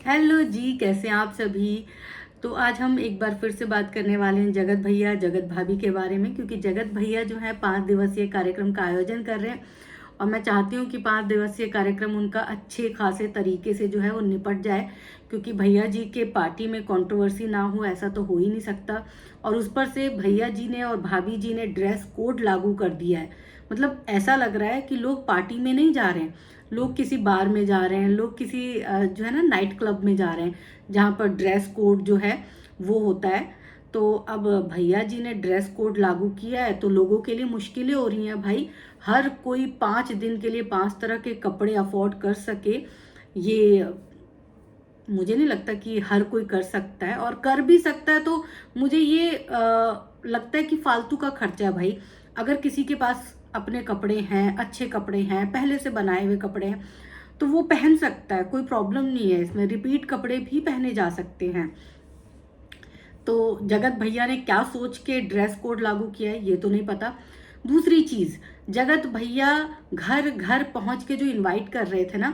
Hello जी, कैसे हैं आप सभी। तो आज हम एक बार फिर से बात करने वाले हैं जगत भैया जगत भाभी के बारे में, क्योंकि जगत भैया जो है 5 दिवसीय कार्यक्रम का आयोजन कर रहे हैं और मैं चाहती हूँ कि 5 दिवसीय कार्यक्रम उनका अच्छे खासे तरीके से जो है वो निपट जाए, क्योंकि भैया जी के पार्टी में कंट्रोवर्सी ना हो ऐसा तो हो ही नहीं सकता। और उस पर से भैया जी ने और भाभी जी ने ड्रेस कोड लागू कर दिया है। मतलब ऐसा लग रहा है कि लोग पार्टी में नहीं जा रहे हैं, लोग किसी बार में जा रहे हैं, लोग किसी जो है ना नाइट क्लब में जा रहे हैं जहाँ पर ड्रेस कोड जो है वो होता है। तो अब भैया जी ने ड्रेस कोड लागू किया है तो लोगों के लिए मुश्किलें हो रही हैं भाई। हर कोई 5 दिन के लिए 5 तरह के कपड़े अफोर्ड कर सके, ये मुझे नहीं लगता कि हर कोई कर सकता है, और कर भी सकता है तो मुझे ये लगता है कि फालतू का खर्चा है भाई। अगर किसी के पास अपने कपड़े हैं, अच्छे कपड़े हैं, पहले से बनाए हुए कपड़े हैं, तो वो पहन सकता है, कोई प्रॉब्लम नहीं है इसमें। रिपीट कपड़े भी पहने जा सकते हैं। तो जगत भैया ने क्या सोच के ड्रेस कोड लागू किया है ये तो नहीं पता। दूसरी चीज, जगत भैया घर घर पहुंच के जो इनवाइट कर रहे थे ना,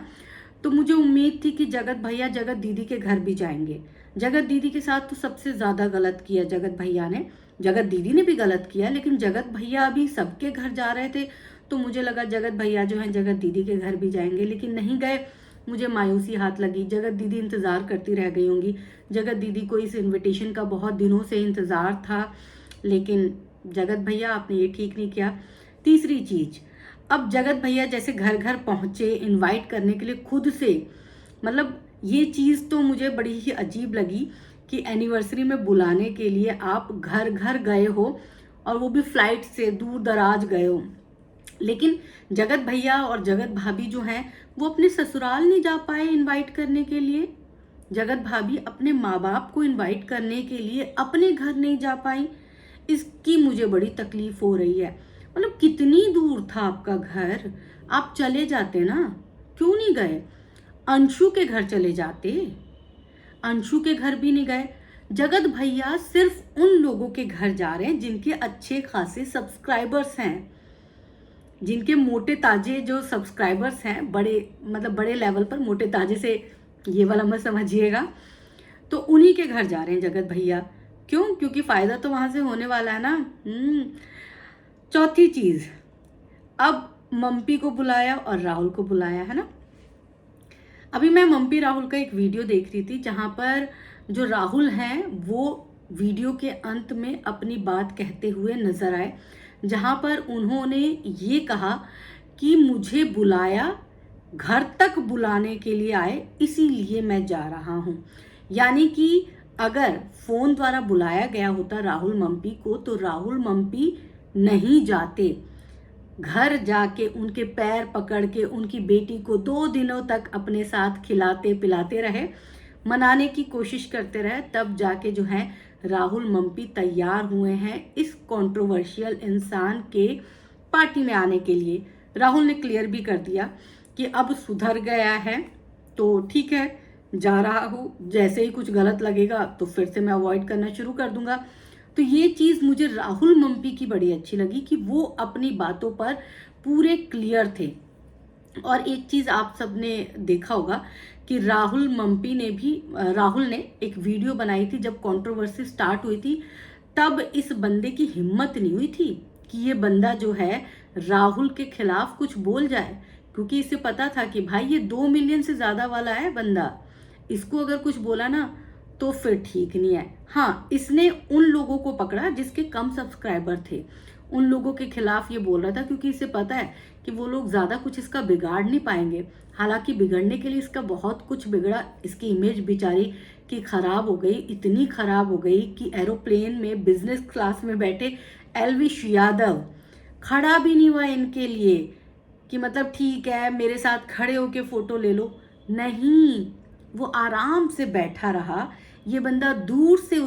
तो मुझे उम्मीद थी कि जगत भैया जगत दीदी के घर भी जाएंगे। जगत दीदी के साथ तो सबसे ज्यादा गलत किया जगत भैया ने। जगत दीदी ने भी गलत किया, लेकिन जगत भैया अभी सबके घर जा रहे थे तो मुझे लगा जगत भैया जो है जगत दीदी के घर भी जाएंगे, लेकिन नहीं गए। मुझे मायूसी हाथ लगी। जगत दीदी इंतजार करती रह गई होंगी। जगत दीदी को इस इनविटेशन का बहुत दिनों से इंतजार था, लेकिन जगत भैया आपने ये ठीक नहीं किया। तीसरी चीज, अब जगत भैया जैसे घर घर पहुंचे इनवाइट करने के लिए खुद से, मतलब ये चीज तो मुझे बड़ी ही अजीब लगी कि एनिवर्सरी में बुलाने के लिए आप घर घर गए हो, और वो भी फ्लाइट से दूर दराज गए हो। लेकिन जगत भैया और जगत भाभी जो हैं वो अपने ससुराल नहीं जा पाए इनवाइट करने के लिए। जगत भाभी अपने माँ बाप को इनवाइट करने के लिए अपने घर नहीं जा पाई। इसकी मुझे बड़ी तकलीफ हो रही है। मतलब कितनी दूर था आपका घर, आप चले जाते ना, क्यों नहीं गए? अंशु के घर चले जाते, अंशु के घर भी नहीं गए। जगत भैया सिर्फ उन लोगों के घर जा रहे हैं जिनके अच्छे खासे सब्सक्राइबर्स हैं, जिनके मोटे ताजे जो सब्सक्राइबर्स हैं, बड़े मतलब बड़े लेवल पर, मोटे ताजे से ये वाला मत समझिएगा। तो उन्हीं के घर जा रहे हैं जगत भैया। क्यों? क्योंकि फायदा तो वहां से होने वाला है ना। चौथी चीज, अब मम्पी को बुलाया और राहुल को बुलाया है ना। अभी मैं मम्पी राहुल का एक वीडियो देख रही थी जहां पर जो राहुल हैं वो वीडियो के अंत में अपनी बात कहते हुए नजर आए, जहां पर उन्होंने ये कहा कि मुझे बुलाया, घर तक बुलाने के लिए आए, इसीलिए मैं जा रहा हूं। यानी कि अगर फोन द्वारा बुलाया गया होता राहुल मम्पी को तो राहुल मम्पी नहीं जाते, घर जाके उनके पैर पकड़ के उनकी बेटी को 2 दिनों तक अपने साथ खिलाते पिलाते रहे, मनाने की कोशिश करते रहे, तब जाके जो है राहुल मम्पी तैयार हुए हैं इस कंट्रोवर्शियल इंसान के पार्टी में आने के लिए। राहुल ने क्लियर भी कर दिया कि अब सुधर गया है तो ठीक है, जा रहा हूँ, जैसे ही कुछ गलत लगेगा तो फिर से मैं अवॉइड करना शुरू कर दूंगा। तो ये चीज मुझे राहुल मम्पी की बड़ी अच्छी लगी कि वो अपनी बातों पर पूरे क्लियर थे। और एक चीज आप सबने देखा होगा कि राहुल मम्पी ने भी, राहुल ने एक वीडियो बनाई थी जब कंट्रोवर्सी स्टार्ट हुई थी, तब इस बंदे की हिम्मत नहीं हुई थी कि ये बंदा जो है राहुल के खिलाफ कुछ बोल जाए, क्योंकि इसे पता था कि भाई ये 2 मिलियन से ज्यादा वाला है बंदा, इसको अगर कुछ बोला ना तो फिर ठीक नहीं है। हाँ, इसने उन लोगों को पकड़ा जिसके कम सब्सक्राइबर थे, उन लोगों के खिलाफ ये बोल रहा था, क्योंकि इसे पता है कि वो लोग ज्यादा कुछ इसका बिगाड़ नहीं पाएंगे। हालांकि बिगड़ने के लिए इसका बहुत कुछ बिगड़ा, इसकी इमेज बेचारी की खराब हो गई, इतनी खराब हो गई कि एरोप्लेन में बिजनेस क्लास में बैठे एलविश यादव खड़ा भी नहीं हुआ इनके लिए कि मतलब ठीक है मेरे साथ खड़े होके फोटो ले लो। नहीं, वो आराम से बैठा रहा, ये बंदा दूर से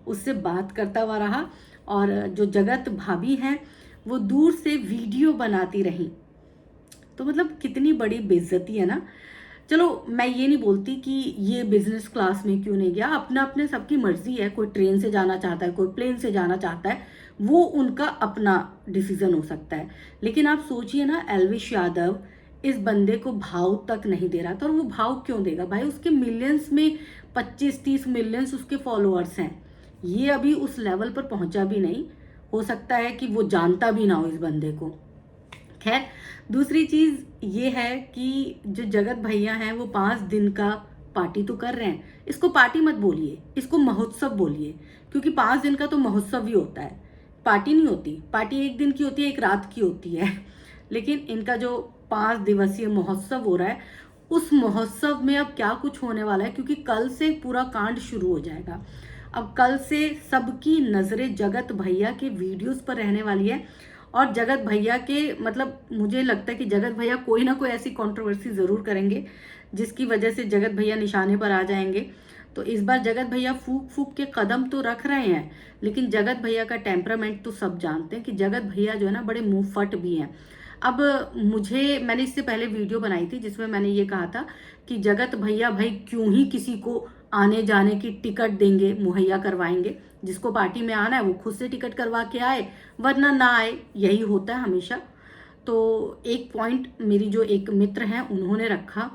उससे बात करता हुआ रहा, और जो जगत भाभी हैं वो दूर से वीडियो बनाती रही। तो मतलब कितनी बड़ी बेइज्जती है ना। चलो मैं ये नहीं बोलती कि ये बिजनेस क्लास में क्यों नहीं गया, अपना अपने सबकी मर्जी है, कोई ट्रेन से जाना चाहता है, कोई प्लेन से जाना चाहता है, वो उनका अपना डिसीजन हो सकता है। लेकिन आप सोचिए ना, एलविश यादव इस बंदे को भाव तक नहीं दे रहा था। और वो भाव क्यों देगा भाई, उसके मिलियंस में 25-30 मिलियंस उसके फॉलोअर्स हैं। ये अभी उस लेवल पर पहुंचा भी नहीं, हो सकता है कि वो जानता भी ना हो इस बंदे को। खैर, दूसरी चीज ये है कि जो जगत भैया हैं वो 5 दिन का पार्टी तो कर रहे हैं। इसको पार्टी मत बोलिए, इसको महोत्सव बोलिए, क्योंकि 5 दिन का तो महोत्सव ही होता है, पार्टी नहीं होती। पार्टी एक दिन की होती है, एक रात की होती है। लेकिन इनका जो 5 दिवसीय महोत्सव हो रहा है, उस महोत्सव में अब क्या कुछ होने वाला है, क्योंकि कल से पूरा कांड शुरू हो जाएगा। अब कल से सबकी नजरें जगत भैया के वीडियोस पर रहने वाली है। और जगत भैया के मतलब मुझे लगता है कि जगत भैया कोई ना कोई ऐसी कंट्रोवर्सी जरूर करेंगे जिसकी वजह से जगत भैया निशाने पर आ जाएंगे। तो इस बार जगत भैया फूक फूक के कदम तो रख रहे हैं, लेकिन जगत भैया का टेम्परामेंट तो सब जानते हैं कि जगत भैया जो है ना बड़े मुंह फट भी हैं। अब मैंने इससे पहले वीडियो बनाई थी जिसमें मैंने ये कहा था कि जगत भैया भाई क्यों ही किसी को आने जाने की टिकट देंगे, मुहैया करवाएंगे। जिसको पार्टी में आना है वो खुद से टिकट करवा के आए, वरना ना आए, यही होता है हमेशा। तो एक पॉइंट मेरी जो एक मित्र हैं उन्होंने रखा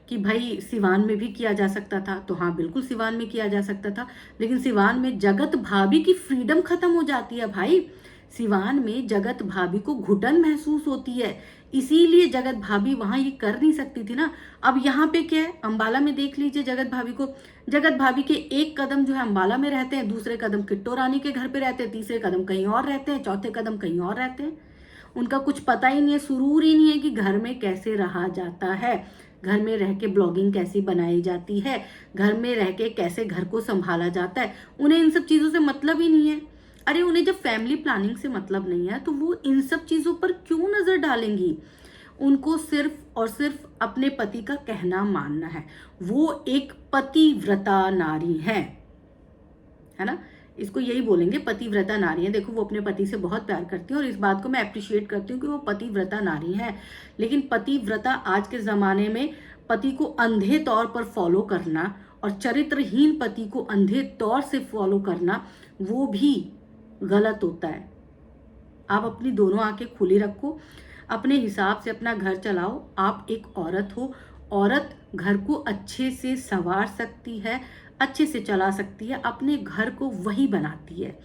कि भाई सिवान में भी किया जा सकता था। तो हाँ, बिल्कुल सिवान में किया जा सकता था, लेकिन सिवान में जगत भाभी की फ्रीडम खत्म हो जाती है भाई। सिवान में जगत भाभी को घुटन महसूस होती है, इसीलिए जगत भाभी वहां ये कर नहीं सकती थी ना। अब यहाँ पे क्या है, अंबाला में देख लीजिए जगत भाभी को। जगत भाभी के एक कदम जो है अंबाला में रहते हैं, दूसरे कदम किट्टो रानी के घर पे रहते हैं, तीसरे कदम कहीं और रहते हैं, चौथे कदम कहीं और रहते हैं। उनका कुछ पता ही नहीं है, सुरूर ही नहीं है कि घर में कैसे रहा जाता है, घर में रह के ब्लॉगिंग कैसी बनाई जाती है, घर में रह के कैसे घर को संभाला जाता है। उन्हें इन सब चीजों से मतलब ही नहीं है। अरे उन्हें जब फैमिली प्लानिंग से मतलब नहीं है तो वो इन सब चीजों पर क्यों नजर डालेंगी। उनको सिर्फ और सिर्फ अपने पति का कहना मानना है। वो एक पतिव्रता नारी है ना, इसको यही बोलेंगे, पतिव्रता नारी है। देखो वो अपने पति से बहुत प्यार करती है और इस बात को मैं अप्रिशिएट करती हूँ कि वो पतिव्रता नारी है। लेकिन पतिव्रता आज के जमाने में पति को अंधे तौर पर फॉलो करना और चरित्रहीन पति को अंधे तौर से फॉलो करना वो भी गलत होता है। आप अपनी दोनों आंखें खुली रखो, अपने हिसाब से अपना घर चलाओ। आप एक औरत हो, औरत घर को अच्छे से संवार सकती है, अच्छे से चला सकती है, अपने घर को वही बनाती है।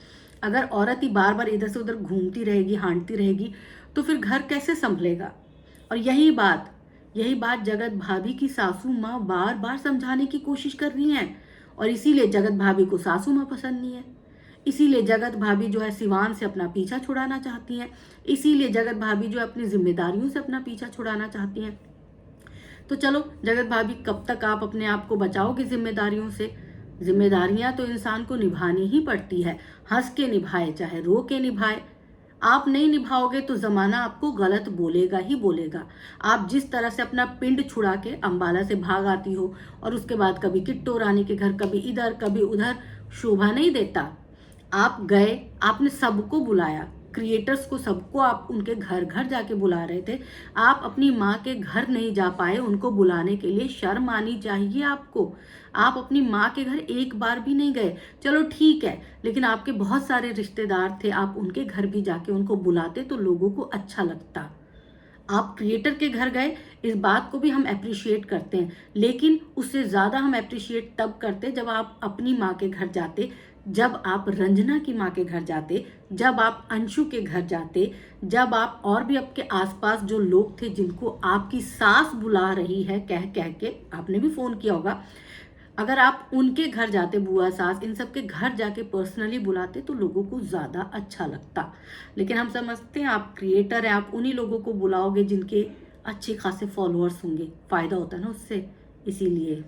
अगर औरत ही बार बार इधर से उधर घूमती रहेगी, हांटती रहेगी, तो फिर घर कैसे संभलेगा। और यही बात जगत भाभी की सासू माँ बार बार समझाने की कोशिश कर रही हैं, और इसीलिए जगत भाभी को सासू माँ पसंद नहीं है। इसीलिए जगत भाभी जो है सिवान से अपना पीछा छुड़ाना चाहती हैं। इसीलिए जगत भाभी जो है अपनी जिम्मेदारियों से अपना पीछा छुड़ाना चाहती हैं। तो चलो जगत भाभी, कब तक आप अपने आप को बचाओगे जिम्मेदारियों से। जिम्मेदारियां तो इंसान को निभानी ही पड़ती है, हंस के निभाए चाहे रो के निभाए। आप नहीं निभाओगे तो जमाना आपको गलत बोलेगा ही बोलेगा। आप जिस तरह से अपना पिंड छुड़ा के अंबाला से भाग आती हो और उसके बाद कभी किट्टो रानी के घर, कभी इधर कभी उधर, शोभा नहीं देता। आप गए, आपने सबको बुलाया, क्रिएटर्स को सबको आप उनके घर घर जाके बुला रहे थे। आप अपनी माँ के घर नहीं जा पाए उनको बुलाने के लिए, शर्म आनी चाहिए आपको। आप अपनी माँ के घर एक बार भी नहीं गए, चलो ठीक है, लेकिन आपके बहुत सारे रिश्तेदार थे, आप उनके घर भी जाके उनको बुलाते तो लोगों को अच्छा लगता। आप क्रिएटर के घर गए, इस बात को भी हम अप्रिशिएट करते हैं, लेकिन उससे ज़्यादा हम अप्रिशिएट तब करते जब आप अपनी माँ के घर जाते, जब आप रंजना की माँ के घर जाते, जब आप अंशु के घर जाते, जब आप और भी आपके आसपास जो लोग थे जिनको आपकी सास बुला रही है कह कह के, आपने भी फ़ोन किया होगा, अगर आप उनके घर जाते, बुआ सास इन सब के घर जाके पर्सनली बुलाते तो लोगों को ज़्यादा अच्छा लगता। लेकिन हम समझते हैं आप क्रिएटर हैं, आप उन्हीं लोगों को बुलाओगे जिनके अच्छे खासे फॉलोअर्स होंगे, फ़ायदा होता है ना उससे, इसीलिए।